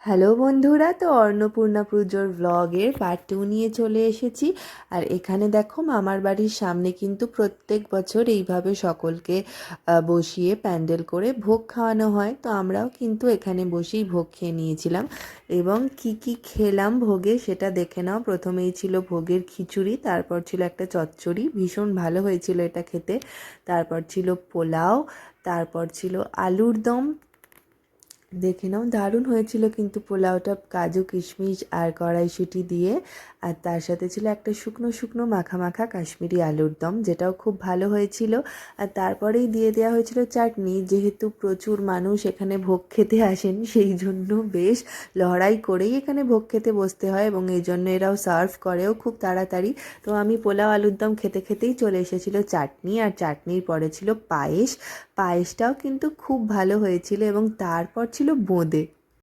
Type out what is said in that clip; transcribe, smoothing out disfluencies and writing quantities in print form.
Hello বন্ধুরা, তো অন্নপূর্ণা পুজোর ব্লগের পার্ট 2 নিয়ে চলে এসেছি। আর এখানে দেখো, মামার বাড়ির সামনে কিন্তু প্রত্যেক বছর এইভাবে সকলকে বসিয়ে প্যান্ডেল করে ভোগ খাওয়ানো হয়। তো আমরাও কিন্তু এখানে বসেই ভোগ খেয়ে নিয়েছিলাম। এবং কি কি খেলাম ভোগে সেটা দেখে নাও। প্রথমেই ছিল ভোগের খিচুড়ি, তারপর ছিল একটা চচ্চড়ি, ভীষণ ভালো হয়েছিল এটা খেতে। তারপর ছিল পোলাও, তারপর ছিল আলুর দম, দেখে নাও দারুণ হয়েছিল কিন্তু পোলাওটা, কাজু কিশমিশ আর কড়াইশুঁটি দিয়ে। আর তার সাথে ছিল একটা শুকনো শুকনো মাখা মাখা কাশ্মীরি আলুর দম, যেটাও খুব ভালো হয়েছিল। আর তারপরেই দিয়ে দেওয়া হয়েছিল চাটনি। যেহেতু প্রচুর মানুষ এখানে ভোগ খেতে আসেন, সেই জন্য বেশ লড়াই করেই এখানে ভোগ খেতে বসতে হয়, এবং এই জন্য এরাও সার্ভ করেও খুব তাড়াতাড়ি। তো আমি পোলাও আলুর দম খেতে খেতেই চলে এসেছিল চাটনি, আর চাটনির পরে ছিল পায়েস। পায়েসটাও কিন্তু খুব ভালো হয়েছিল, এবং তারপর ছিল বোঁদে।